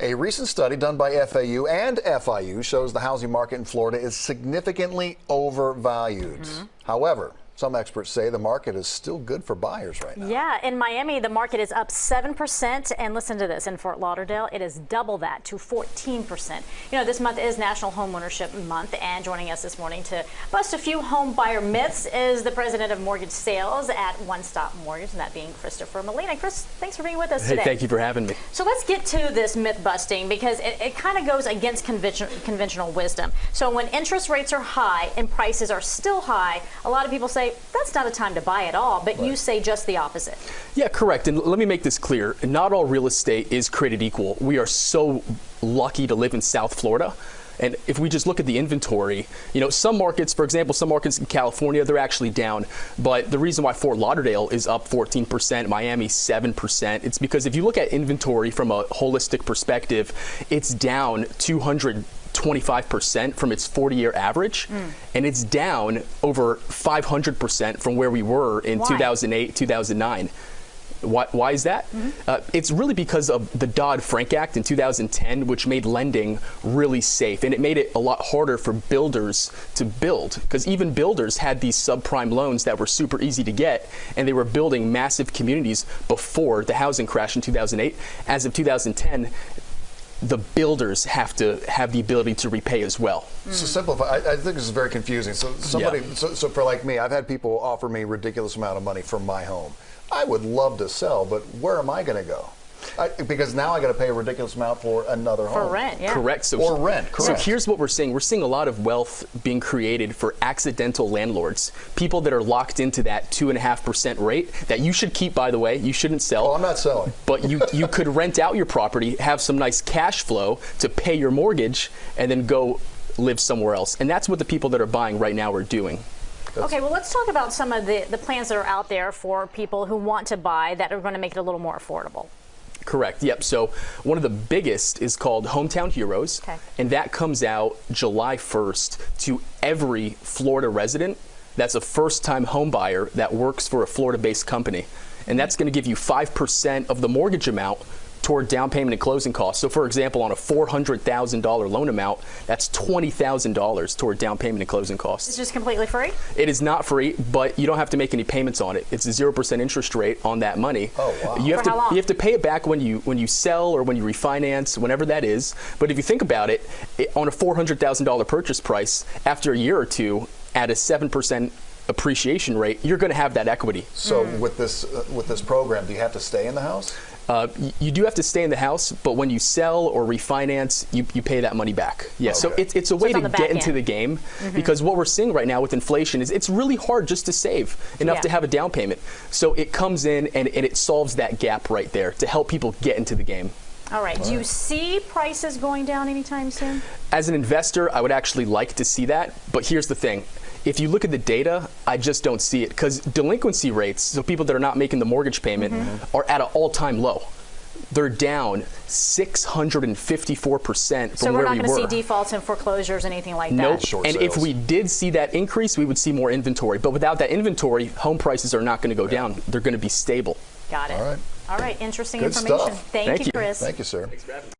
A recent study done by FAU and FIU shows the housing market in Florida is significantly overvalued. However, some experts say the market is still good for buyers right now. Yeah, in Miami, the market is up 7%. And listen to this, in Fort Lauderdale, it is double that to 14%. You know, this month is National Homeownership Month, and joining us this morning to bust a few home buyer myths is the president of mortgage sales at One Stop Mortgage, and that being Christopher Molina. Chris, thanks for being with us today. Thank you for having me. So let's get to this myth busting because it kind of goes against conventional wisdom. So when interest rates are high and prices are still high, a lot of people say, that's not a time to buy at all, but you say just the opposite. Yeah, correct. And let me make this clear. Not all real estate is created equal. We are so lucky to live in South Florida. And if we just look at the inventory, you know, some markets, for example, some markets in California, they're actually down. But the reason why Fort Lauderdale is up 14%, Miami 7%, it's because if you look at inventory from a holistic perspective, it's down 225% from its 40-year average, and it's down over 500% from where we were in 2008, 2009. Why is that? It's really because of the Dodd-Frank Act in 2010, which made lending really safe, and it made it a lot harder for builders to build, because even builders had these subprime loans that were super easy to get, and they were building massive communities before the housing crash in 2008. As of 2010, the builders have to have the ability to repay as well. So simplify, I think this is very confusing. So somebody, so for like me, I've had people offer me a ridiculous amount of money for my home. I would love to sell, but where am I going to go? Because now I got to pay a ridiculous amount for another home. For rent, yeah. Correct. Or rent, correct. So here's what we're seeing. We're seeing a lot of wealth being created for accidental landlords, people that are locked into that 2.5% rate that you should keep, by the way. You shouldn't sell. Oh, I'm not selling. But you could rent out your property, have some nice cash flow to pay your mortgage, and then go live somewhere else. And that's what the people that are buying right now are doing. Okay, well, let's talk about some of the plans that are out there for people who want to buy that are going to make it a little more affordable. Correct. Yep. So one of the biggest is called Hometown Heroes, and that comes out July 1st to every Florida resident that's a first-time home buyer that works for a Florida-based company. And that's going to give you 5% of the mortgage amount toward down payment and closing costs. So for example, on a $400,000 loan amount, that's $20,000 toward down payment and closing costs. It's just completely free? It is not free, but you don't have to make any payments on it. It's a 0% interest rate on that money. Oh, wow. You have to pay it back when you sell or when you refinance, whenever that is. But if you think about it, on a $400,000 purchase price, after a year or two, at a 7% appreciation rate, you're going to have that equity. So with this program, do you have to stay in the house? You do have to stay in the house, but when you sell or refinance, you pay that money back. Yeah, so it's a way to get into the game, because what we're seeing right now with inflation is it's really hard just to save enough to have a down payment. So it comes in and it solves that gap right there to help people get into the game. All right. Do you see prices going down anytime soon? As an investor, I would actually like to see that, but here's the thing. If you look at the data, I just don't see it, because delinquency rates, so people that are not making the mortgage payment, are at an all-time low. They're down 654% So from we're where not we were. going to see defaults and foreclosures, anything like that? Nope. Short And sales. if we did see that increase, we would see more inventory. But without that inventory, home prices are not going to go down. They're going to be stable. Got it. All right. All right. Interesting Good information. stuff. Thank you, Chris. Thank you, sir. Thanks for having me.